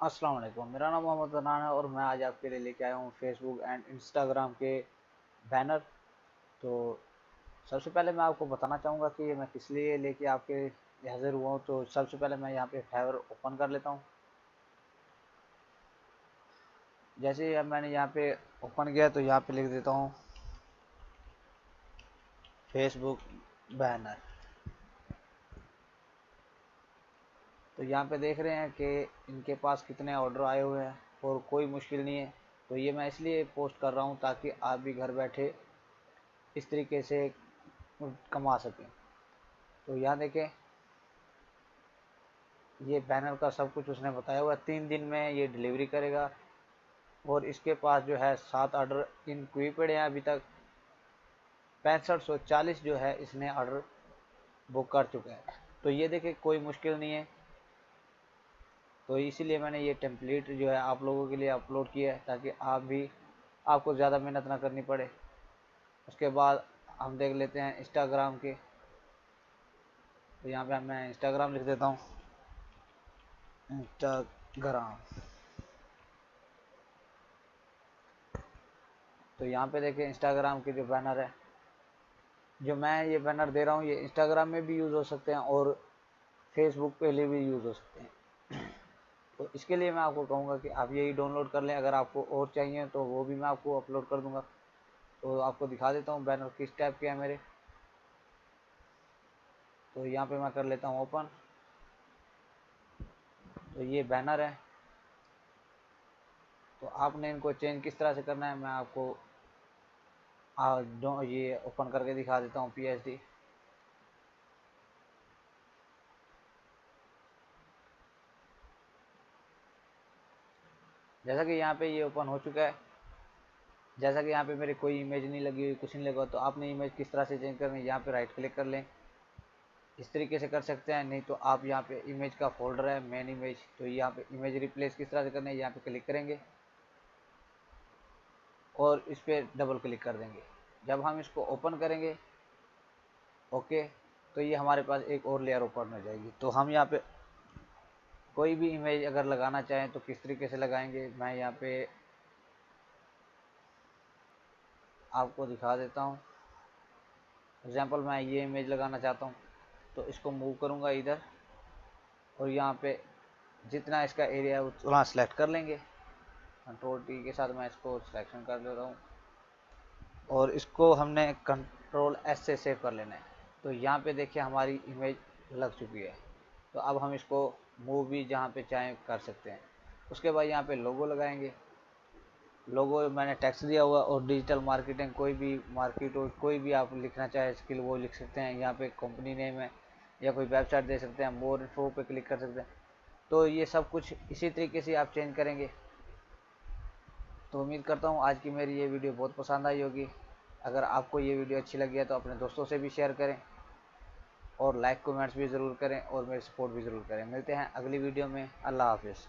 अस्सलाम वालेकुम। मेरा नाम मोहम्मद अदनान है और मैं आज आपके लिए लेके आया हूँ फेसबुक एंड इंस्टाग्राम के बैनर। तो सबसे पहले मैं आपको बताना चाहूँगा कि ये मैं किस लिए लेके आपके लिए हाजिर हुआ हूँ। तो सबसे पहले मैं यहाँ पे फाइवर ओपन कर लेता हूँ। जैसे ही अब मैंने यहाँ पे ओपन किया तो यहाँ पे लिख देता हूँ फेसबुक बैनर। तो यहाँ पे देख रहे हैं कि इनके पास कितने ऑर्डर आए हुए हैं और कोई मुश्किल नहीं है। तो ये मैं इसलिए पोस्ट कर रहा हूँ ताकि आप भी घर बैठे इस तरीके से कमा सकें। तो यहाँ देखें, ये बैनर का सब कुछ उसने बताया हुआ 3 दिन में ये डिलीवरी करेगा। और इसके पास जो है 7 ऑर्डर इन क्यू पड़े हैं। अभी तक 6540 जो है इसने ऑर्डर बुक कर चुका है। तो ये देखें, कोई मुश्किल नहीं है। तो इसीलिए मैंने ये टेम्पलेट जो है आप लोगों के लिए अपलोड किया है ताकि आपको ज़्यादा मेहनत ना करनी पड़े। उसके बाद हम देख लेते हैं इंस्टाग्राम के। तो यहाँ पे मैं इंस्टाग्राम लिख देता हूँ, इंस्टाग्राम। तो यहाँ पे देखें इंस्टाग्राम के जो बैनर है, जो मैं ये बैनर दे रहा हूँ, ये इंस्टाग्राम में भी यूज़ हो सकते हैं और फेसबुक पे लिए भी यूज़ हो सकते हैं। तो इसके लिए मैं आपको कहूँगा कि आप यही डाउनलोड कर लें। अगर आपको और चाहिए तो वो भी मैं आपको अपलोड कर दूँगा। तो आपको दिखा देता हूँ बैनर किस टाइप के हैं मेरे। तो यहाँ पे मैं कर लेता हूँ ओपन। तो ये बैनर है। तो आपने इनको चेंज किस तरह से करना है मैं आपको ये ओपन करके दिखा देता हूँ PSD। जैसा कि यहाँ पे ये ओपन हो चुका है। जैसा कि यहाँ पे मेरी कोई इमेज नहीं लगी हुई, कुछ नहीं लगा। तो आपने इमेज किस तरह से चेंज करनी है, यहाँ पे राइट क्लिक कर लें। इस तरीके से कर सकते हैं, नहीं तो आप यहाँ पे इमेज का फोल्डर है मेन इमेज, तो यहाँ पे इमेज रिप्लेस किस तरह से करना है यहाँ पे क्लिक करेंगे और इस पर डबल क्लिक कर देंगे। जब हम इसको ओपन करेंगे ओके, तो ये हमारे पास एक और लेयर ओपन हो जाएगी। तो हम यहाँ पे कोई भी इमेज अगर लगाना चाहें तो किस तरीके से लगाएंगे मैं यहाँ पे आपको दिखा देता हूँ। एग्जाम्पल मैं ये इमेज लगाना चाहता हूँ, तो इसको मूव करूँगा इधर और यहाँ पे जितना इसका एरिया है उतना सेलेक्ट कर लेंगे। कंट्रोल T के साथ मैं इसको सिलेक्शन कर लेता हूँ और इसको हमने कंट्रोल S से सेव कर लेना है। तो यहाँ पे देखिए हमारी इमेज लग चुकी है। तो अब हम इसको मूव भी जहाँ पे चाहें कर सकते हैं। उसके बाद यहाँ पे लोगो लगाएंगे। लोगो मैंने टेक्स्ट दिया हुआ और डिजिटल मार्केटिंग, कोई भी मार्केट और कोई भी आप लिखना चाहे स्किल वो लिख सकते हैं। यहाँ पे कंपनी नेम है या कोई वेबसाइट दे सकते हैं, मोर इन्फो पे क्लिक कर सकते हैं। तो ये सब कुछ इसी तरीके से आप चेंज करेंगे। तो उम्मीद करता हूँ आज की मेरी ये वीडियो बहुत पसंद आई होगी। अगर आपको ये वीडियो अच्छी लगी है तो अपने दोस्तों से भी शेयर करें और लाइक कमेंट्स भी ज़रूर करें और मेरी सपोर्ट भी ज़रूर करें। मिलते हैं अगली वीडियो में। अल्लाह हाफिज़।